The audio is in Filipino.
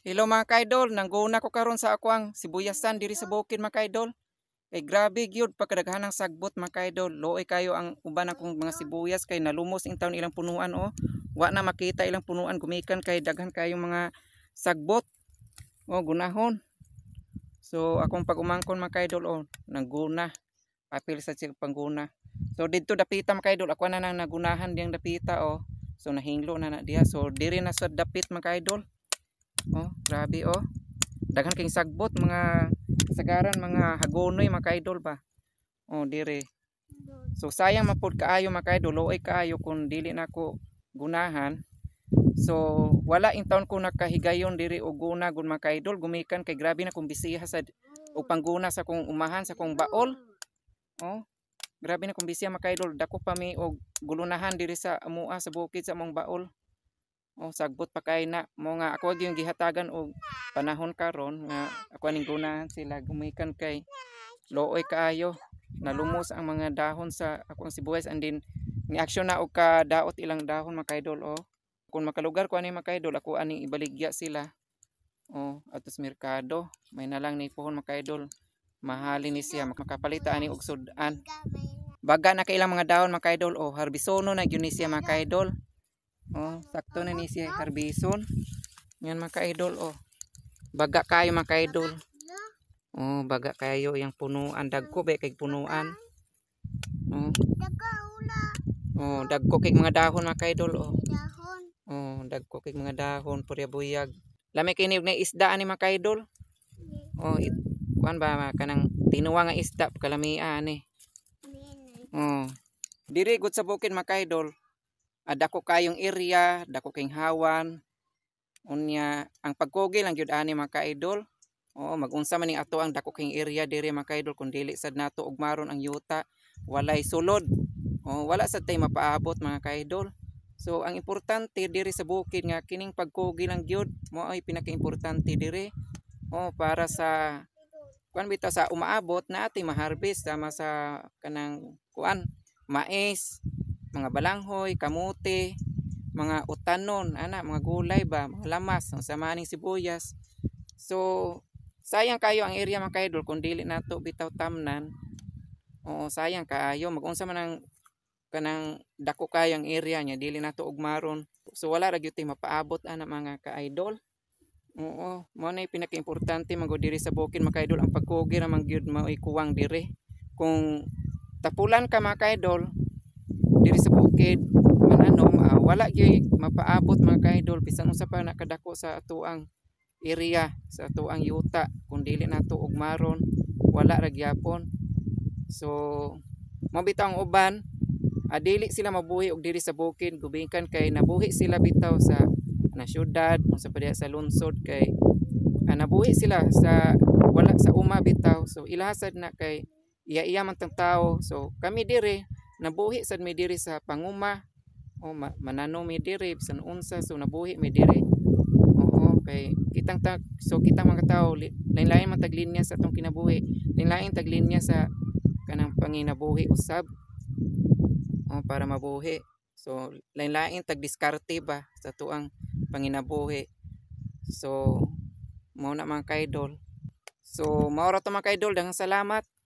Hello mga kaidol, nangguna ko karon sa akwang sibuyasan diri sa bukid mga kaidol. Kay grabe gyud pagkadaghan ng sagbot mga kaidol. Looy kayo ang uban akong mga sibuyas kay nalumos in taon ilang punuan oh. Wa na makita ilang punuan gumikan kay daghan kayong mga sagbot. Oh, gunahon. So akong pag-umangkon mga kaidol oh, nangguna. Apil sa pangguna. So didto dapita mga kaidol, ako na nang nagunahan diyang dapita oh. So nahinglo na diha. So diri na sa dapit mga kaidol. Oh, grabe oh. Daghan kayong sagbot mga sagaran mga hagonoy mga kaidol ba. Oh, dire. So sayang mapud kaayo mga kaidol, luoy kaayo kung dili nako gunahan. So wala in taon ko nakahigayon diri og guna gun mga kaidol, gumikan kay grabe na kong bisiha sa og pangguna sa kong umahan sa kong baol. Oh, grabe na kong bisiha mga kaidol, dako pa mi og gulunahan diri sa amua sa bukid sa among baol. Oh, sagbot pa kay na mo nga ako yung gihatagan og panahon karon nga ako ning gunahan sila gumikan kay looy kaayo nalumos ang mga dahon sa akong sibuyas and then ni action na og kadaot ilang dahon mga kaidol oh. Kung makalugar ko ani mga kaidol ako aning ibaligya sila. Oh, atos merkado may nalang ni pohon mga kaidol. Mahalin ni siya makapalita ani og sudan. Baga na kay ilang mga dahon mga kaidol oh, harbisono na gyud ni siya mga kaidol. Oh, sakto na ni siya harbison. Yan mga kaidol oh. Baga kayo mga kaidol. Oh, baga kayo yang punuan dagko ba kay punuan. Oh. Oh, dagko kay mga dahon mga kaidol oh. Oh, dagko kay mga dahon purya buyag. Lami kay ni isda ani mga kaidol. Oh, kuan ba kanang tinuwa nga isda kalamian ani. Oh. Diri gud sa bukid mga kaidol. Dako kayong area, dako kayong hawan. Unya ang pagkugi lang gyud ani mga kaidol. Oo, magunsa man ning ato ang dako kayong area diri mga kaidol kun dili sad nato og maron ang yuta, walay sulod. Oh, wala sad tay mapaabot mga kaidol. So ang importante diri sa bukid nga kining pagkugi lang gyud mo ay pinakaimportante diri. Oh, para sa kuan bitaw sa umaabot na ati ma-harvest sama sa kanang kuan, mais, mga balanghoy, kamote, mga utanon, mga gulay ba, mga lamas, sa maning sibuyas. So, sayang kayo ang area mga kaidol kung dili nato bitaw tamnan. Oo, sayang kaayo magunsa man ang kanang dako kayo ang area nya dili nato og maron. So wala ra gyud mapaabot ana mga kaidol. Oo, mo na pinakaimportante magod diri sa bukid mga kaidol ang pagkugi ra man gyud mao kuwang diri. Kung tapulan ka mga kaidol diri sa bukid mananom wala gyud mapaabot mga kaidol bisan unsa pa nakadako sa atuang area sa atuang yuta kung dili nato og maron wala ra gyapon. So mabitaw ang uban dili sila mabuhi og diri sa bukid gubikan kay nabuhi sila bitaw sa na syudad unsa pa diha sa lungsod kay nabuhi sila sa wala sa uma bitaw. So ilahasad na kay iya man tang tao. So kami diri nabuhi sad mi diri sa panguma. O mananom mi diri bisan unsa so nabuhi mi diri. Oo kay kitang so kitang mga tao lain-lain man taglinya sa atong kinabuhi. Lain-lain taglinya sa kanang panginabuhi usab. O para mabuhi. So lain-lain tag diskarte ba sa tuang panginabuhi. So mao na mga kaidol. So mao ra to mga kaidol, daghang salamat.